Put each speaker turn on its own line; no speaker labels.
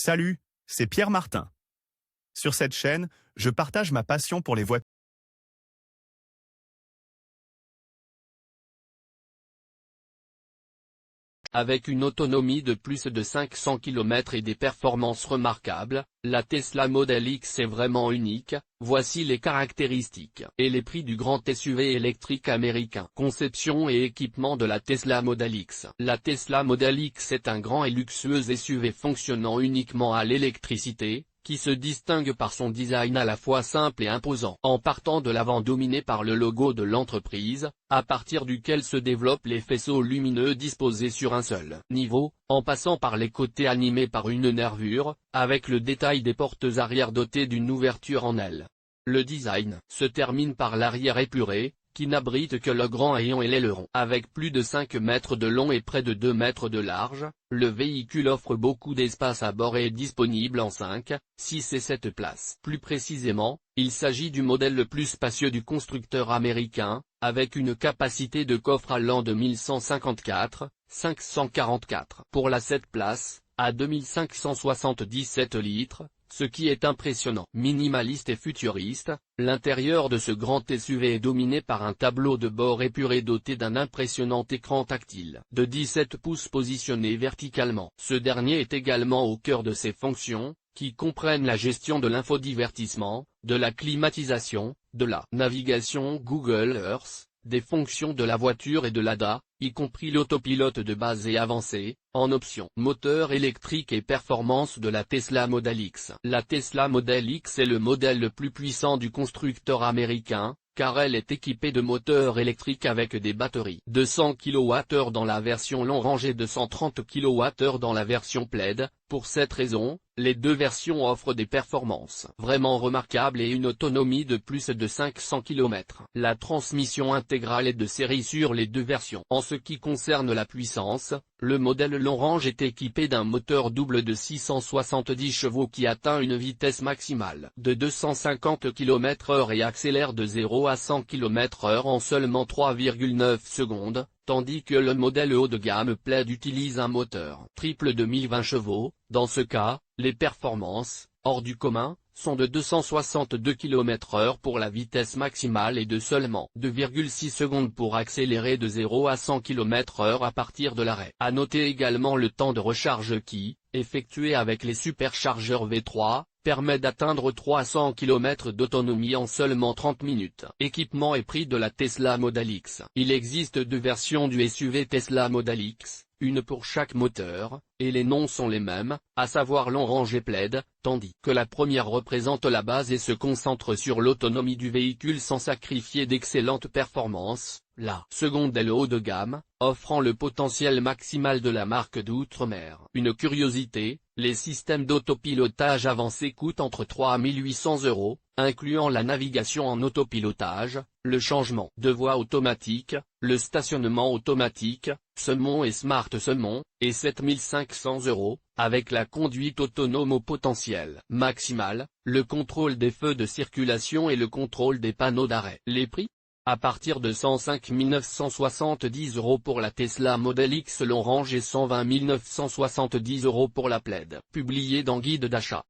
Salut, c'est Pierre Martin. Sur cette chaîne, je partage ma passion pour les voitures.
Avec une autonomie de plus de 500 km et des performances remarquables, la Tesla Model X est vraiment unique. Voici les caractéristiques et les prix du grand SUV électrique américain. Conception et équipement de la Tesla Model X. La Tesla Model X est un grand et luxueux SUV fonctionnant uniquement à l'électricité, qui se distingue par son design à la fois simple et imposant. En partant de l'avant dominé par le logo de l'entreprise, à partir duquel se développent les faisceaux lumineux disposés sur un seul niveau, en passant par les côtés animés par une nervure, avec le détail des portes arrière dotées d'une ouverture en L. Le design se termine par l'arrière épuré, qui n'abrite que le grand hayon et l'aileron. Avec plus de 5 mètres de long et près de 2 mètres de large, le véhicule offre beaucoup d'espace à bord et est disponible en 5, 6 et 7 places. Plus précisément, il s'agit du modèle le plus spacieux du constructeur américain, avec une capacité de coffre allant de 1154, 544 pour la 7 places, à 2577 litres, ce qui est impressionnant. Minimaliste et futuriste, l'intérieur de ce grand SUV est dominé par un tableau de bord épuré doté d'un impressionnant écran tactile de 17 pouces positionné verticalement. Ce dernier est également au cœur de ses fonctions, qui comprennent la gestion de l'infodivertissement, de la climatisation, de la navigation Google Earth, des fonctions de la voiture et de l'ADA, y compris l'autopilote de base et avancé, en option. Moteur électrique et performance de la Tesla Model X. La Tesla Model X est le modèle le plus puissant du constructeur américain, car elle est équipée de moteurs électriques avec des batteries de 100 kWh dans la version long range et de 130 kWh dans la version plaid. Pour cette raison, les deux versions offrent des performances vraiment remarquables et une autonomie de plus de 500 km. La transmission intégrale est de série sur les deux versions. En ce qui concerne la puissance, le modèle long range est équipé d'un moteur double de 670 chevaux qui atteint une vitesse maximale de 250 km/h et accélère de 0 à 100 km/h en seulement 3,9 secondes, tandis que le modèle haut de gamme Plaid utilise un moteur triple de 1020 chevaux. Dans ce cas, les performances, hors du commun, sont de 262 km/h pour la vitesse maximale et de seulement 2,6 secondes pour accélérer de 0 à 100 km/h à partir de l'arrêt. À noter également le temps de recharge qui, effectué avec les superchargeurs V3, permet d'atteindre 300 km d'autonomie en seulement 30 minutes. Équipement et prix de la Tesla Model X. Il existe deux versions du SUV Tesla Model X, une pour chaque moteur, et les noms sont les mêmes, à savoir long range et plaid, tandis que la première représente la base et se concentre sur l'autonomie du véhicule sans sacrifier d'excellentes performances. La seconde est le haut de gamme, offrant le potentiel maximal de la marque d'outre-mer. Une curiosité, les systèmes d'autopilotage avancés coûtent entre 3 à 1800 €, incluant la navigation en autopilotage, le changement de voie automatique, le stationnement automatique, Semon et Smart Semon, et 7500 €, avec la conduite autonome au potentiel maximal, le contrôle des feux de circulation et le contrôle des panneaux d'arrêt. Les prix ? À partir de 105 970 € pour la Tesla Model X long range et 120 970 € pour la Plaid. Publié dans Guide d'achat.